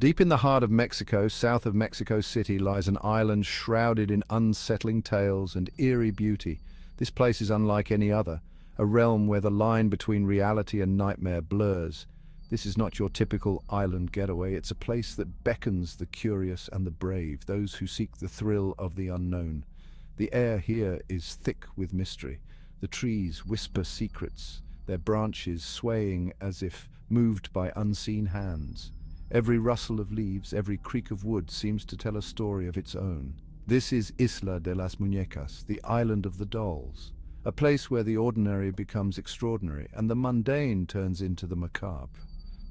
Deep in the heart of Mexico, south of Mexico City, lies an island shrouded in unsettling tales and eerie beauty. This place is unlike any other, a realm where the line between reality and nightmare blurs. This is not your typical island getaway. It's a place that beckons the curious and the brave, those who seek the thrill of the unknown. The air here is thick with mystery. The trees whisper secrets, their branches swaying as if moved by unseen hands. Every rustle of leaves, every creak of wood seems to tell a story of its own. This is Isla de las Muñecas, the island of the dolls, a place where the ordinary becomes extraordinary and the mundane turns into the macabre.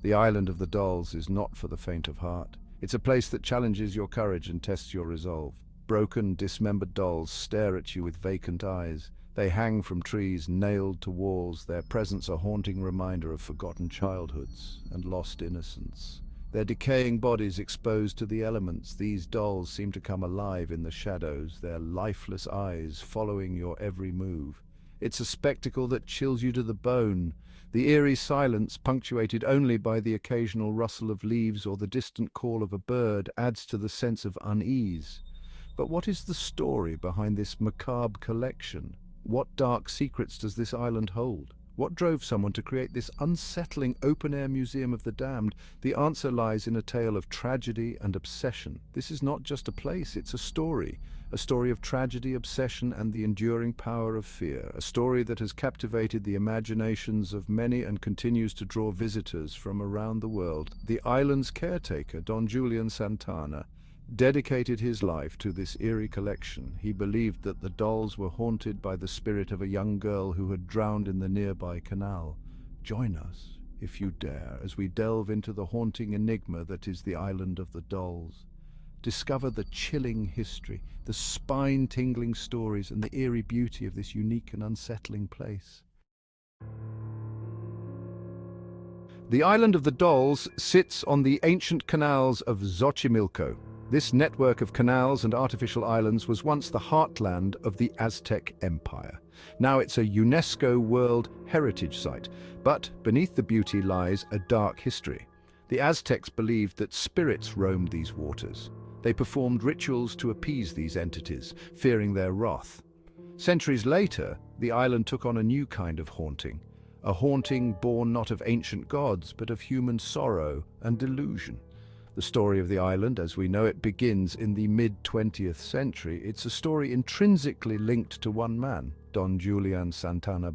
The island of the dolls is not for the faint of heart. It's a place that challenges your courage and tests your resolve. Broken, dismembered dolls stare at you with vacant eyes. They hang from trees, nailed to walls, their presence a haunting reminder of forgotten childhoods and lost innocence. Their decaying bodies exposed to the elements, these dolls seem to come alive in the shadows, their lifeless eyes following your every move. It's a spectacle that chills you to the bone. The eerie silence, punctuated only by the occasional rustle of leaves or the distant call of a bird, adds to the sense of unease. But what is the story behind this macabre collection? What dark secrets does this island hold? What drove someone to create this unsettling open-air museum of the damned? The answer lies in a tale of tragedy and obsession. This is not just a place, it's a story of tragedy, obsession, and the enduring power of fear. A story that has captivated the imaginations of many and continues to draw visitors from around the world. The island's caretaker, Don Julián Santana, dedicated his life to this eerie collection. He believed that the dolls were haunted by the spirit of a young girl who had drowned in the nearby canal. Join us, if you dare, as we delve into the haunting enigma that is the island of the dolls. Discover the chilling history, the spine-tingling stories, and the eerie beauty of this unique and unsettling place. The island of the dolls sits on the ancient canals of Xochimilco. This network of canals and artificial islands was once the heartland of the Aztec Empire. Now it's a UNESCO World Heritage Site, but beneath the beauty lies a dark history. The Aztecs believed that spirits roamed these waters. They performed rituals to appease these entities, fearing their wrath. Centuries later, the island took on a new kind of haunting, a haunting born not of ancient gods, but of human sorrow and delusion. The story of the island, as we know it, begins in the mid-20th century. It's a story intrinsically linked to one man, Don Julián Santana.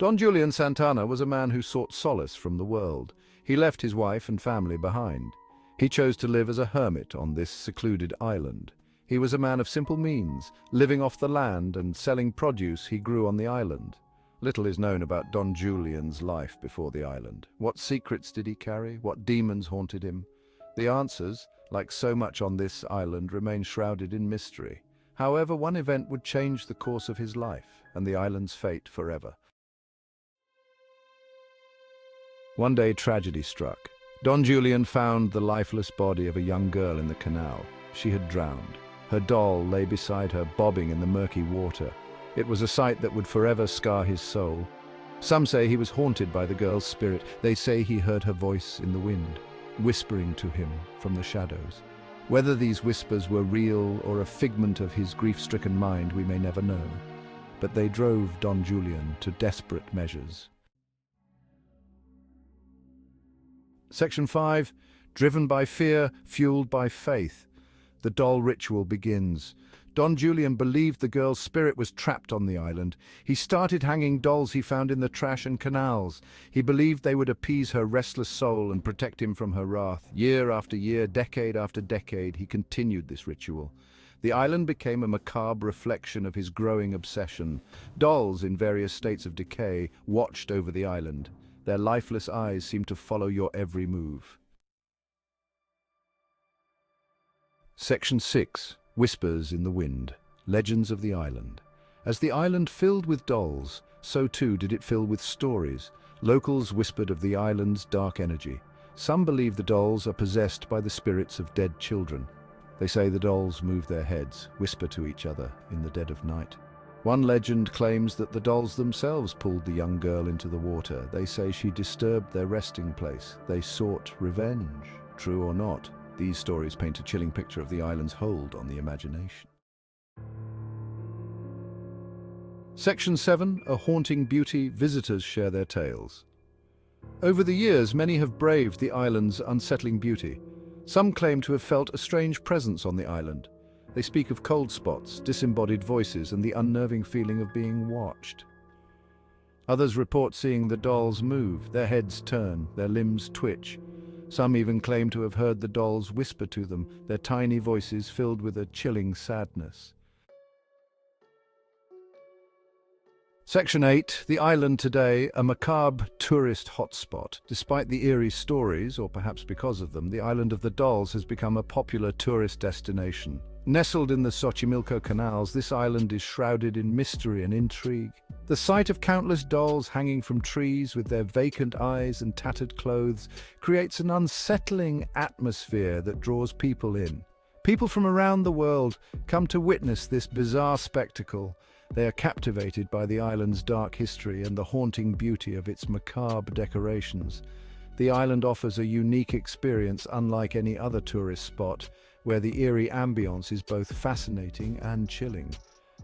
Don Julián Santana was a man who sought solace from the world. He left his wife and family behind. He chose to live as a hermit on this secluded island. He was a man of simple means, living off the land and selling produce he grew on the island. Little is known about Don Julián's life before the island. What secrets did he carry? What demons haunted him? The answers, like so much on this island, remain shrouded in mystery. However, one event would change the course of his life and the island's fate forever. One day, tragedy struck. Don Julián found the lifeless body of a young girl in the canal. She had drowned. Her doll lay beside her, bobbing in the murky water. It was a sight that would forever scar his soul. Some say he was haunted by the girl's spirit. They say he heard her voice in the wind, whispering to him from the shadows. Whether these whispers were real or a figment of his grief-stricken mind, we may never know. But they drove Don Julián to desperate measures. Section 5. Driven by fear, fueled by faith. The doll ritual begins. Don Julián believed the girl's spirit was trapped on the island. He started hanging dolls he found in the trash and canals. He believed they would appease her restless soul and protect him from her wrath. Year after year, decade after decade, he continued this ritual. The island became a macabre reflection of his growing obsession. Dolls in various states of decay watched over the island. Their lifeless eyes seemed to follow your every move. Section 6. Whispers in the Wind. Legends of the Island. As the island filled with dolls, so too did it fill with stories. Locals whispered of the island's dark energy. Some believe the dolls are possessed by the spirits of dead children. They say the dolls move their heads, whisper to each other in the dead of night. One legend claims that the dolls themselves pulled the young girl into the water. They say she disturbed their resting place. They sought revenge. True or not, these stories paint a chilling picture of the island's hold on the imagination. Section 7. A haunting beauty. Visitors share their tales. Over the years, many have braved the island's unsettling beauty. Some claim to have felt a strange presence on the island. They speak of cold spots, disembodied voices, and the unnerving feeling of being watched. Others report seeing the dolls move, their heads turn, their limbs twitch. Some even claim to have heard the dolls whisper to them, their tiny voices filled with a chilling sadness. Section 8. The island today, a macabre tourist hotspot. Despite the eerie stories, or perhaps because of them, the island of the dolls has become a popular tourist destination. Nestled in the Xochimilco canals, this island is shrouded in mystery and intrigue. The sight of countless dolls hanging from trees with their vacant eyes and tattered clothes creates an unsettling atmosphere that draws people in. People from around the world come to witness this bizarre spectacle. They are captivated by the island's dark history and the haunting beauty of its macabre decorations. The island offers a unique experience unlike any other tourist spot, where the eerie ambience is both fascinating and chilling.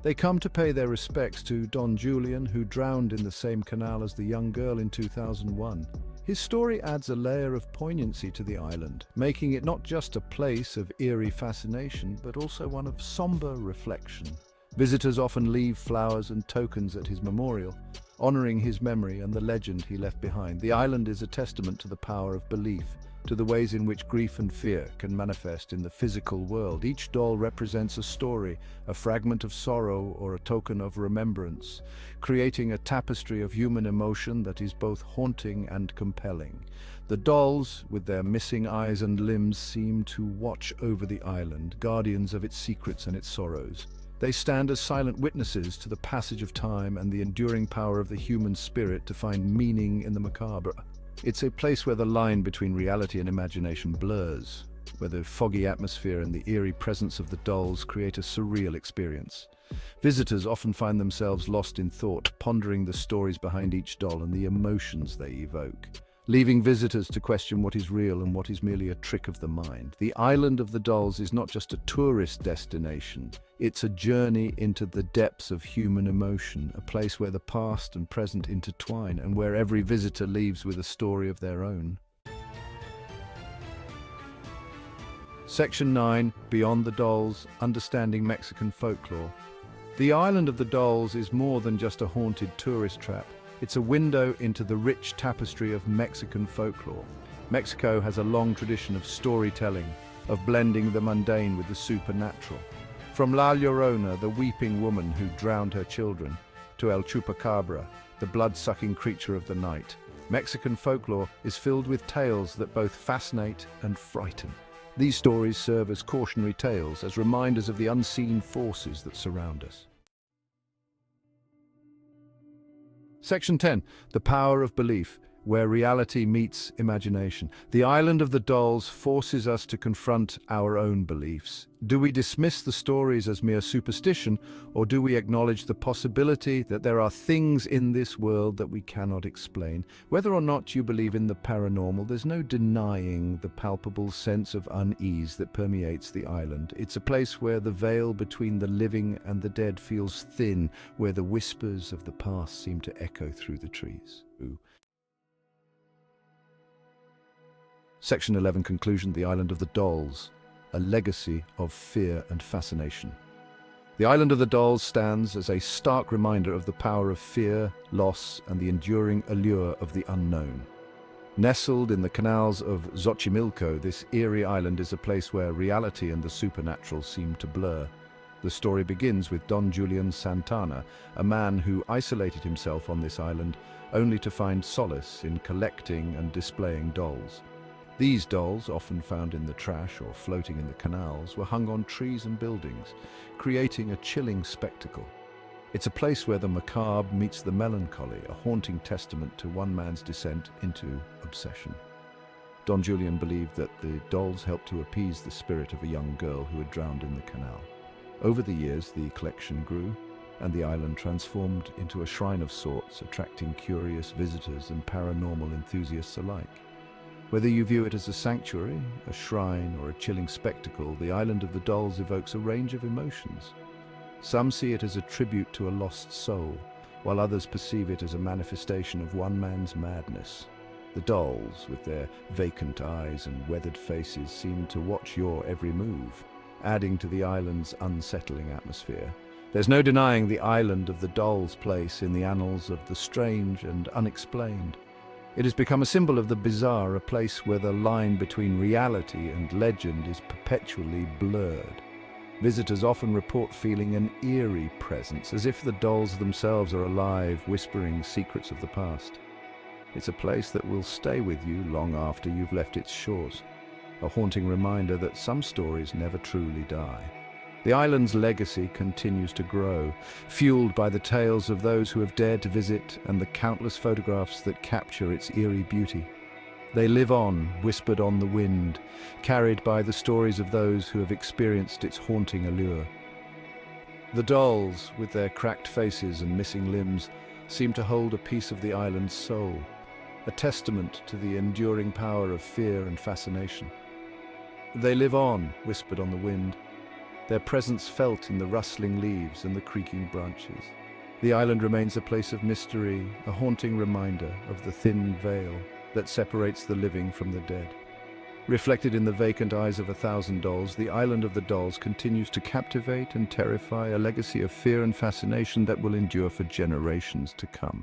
They come to pay their respects to Don Julián, who drowned in the same canal as the young girl in 2001. His story adds a layer of poignancy to the island, making it not just a place of eerie fascination, but also one of somber reflection. Visitors often leave flowers and tokens at his memorial, honoring his memory and the legend he left behind. The island is a testament to the power of belief, to the ways in which grief and fear can manifest in the physical world. Each doll represents a story, a fragment of sorrow or a token of remembrance, creating a tapestry of human emotion that is both haunting and compelling. The dolls, with their missing eyes and limbs, seem to watch over the island, guardians of its secrets and its sorrows. They stand as silent witnesses to the passage of time and the enduring power of the human spirit to find meaning in the macabre. It's a place where the line between reality and imagination blurs, where the foggy atmosphere and the eerie presence of the dolls create a surreal experience. Visitors often find themselves lost in thought, pondering the stories behind each doll and the emotions they evoke, leaving visitors to question what is real and what is merely a trick of the mind. The island of the dolls is not just a tourist destination, it's a journey into the depths of human emotion, a place where the past and present intertwine and where every visitor leaves with a story of their own. Section 9. Beyond the Dolls, Understanding Mexican Folklore. The island of the dolls is more than just a haunted tourist trap. It's a window into the rich tapestry of Mexican folklore. Mexico has a long tradition of storytelling, of blending the mundane with the supernatural. From La Llorona, the weeping woman who drowned her children, to El Chupacabra, the blood-sucking creature of the night, Mexican folklore is filled with tales that both fascinate and frighten. These stories serve as cautionary tales, as reminders of the unseen forces that surround us. Section 10. The Power of Belief, where reality meets imagination. The island of the dolls forces us to confront our own beliefs. Do we dismiss the stories as mere superstition, or do we acknowledge the possibility that there are things in this world that we cannot explain? Whether or not you believe in the paranormal, there's no denying the palpable sense of unease that permeates the island. It's a place where the veil between the living and the dead feels thin, where the whispers of the past seem to echo through the trees. Section 11. Conclusion. The Island of the Dolls, a legacy of fear and fascination. The Island of the Dolls stands as a stark reminder of the power of fear, loss, and the enduring allure of the unknown. Nestled in the canals of Xochimilco, this eerie island is a place where reality and the supernatural seem to blur. The story begins with Don Julián Santana, a man who isolated himself on this island only to find solace in collecting and displaying dolls. These dolls, often found in the trash or floating in the canals, were hung on trees and buildings, creating a chilling spectacle. It's a place where the macabre meets the melancholy, a haunting testament to one man's descent into obsession. Don Julián believed that the dolls helped to appease the spirit of a young girl who had drowned in the canal. Over the years, the collection grew, and the island transformed into a shrine of sorts, attracting curious visitors and paranormal enthusiasts alike. Whether you view it as a sanctuary, a shrine, or a chilling spectacle, the Island of the Dolls evokes a range of emotions. Some see it as a tribute to a lost soul, while others perceive it as a manifestation of one man's madness. The dolls, with their vacant eyes and weathered faces, seem to watch your every move, adding to the island's unsettling atmosphere. There's no denying the Island of the Dolls' place in the annals of the strange and unexplained. It has become a symbol of the bizarre, a place where the line between reality and legend is perpetually blurred. Visitors often report feeling an eerie presence, as if the dolls themselves are alive, whispering secrets of the past. It's a place that will stay with you long after you've left its shores, a haunting reminder that some stories never truly die. The island's legacy continues to grow, fueled by the tales of those who have dared to visit and the countless photographs that capture its eerie beauty. They live on, whispered on the wind, carried by the stories of those who have experienced its haunting allure. The dolls, with their cracked faces and missing limbs, seem to hold a piece of the island's soul, a testament to the enduring power of fear and fascination. They live on, whispered on the wind, their presence felt in the rustling leaves and the creaking branches. The island remains a place of mystery, a haunting reminder of the thin veil that separates the living from the dead. Reflected in the vacant eyes of 1,000 dolls, the Island of the Dolls continues to captivate and terrify, a legacy of fear and fascination that will endure for generations to come.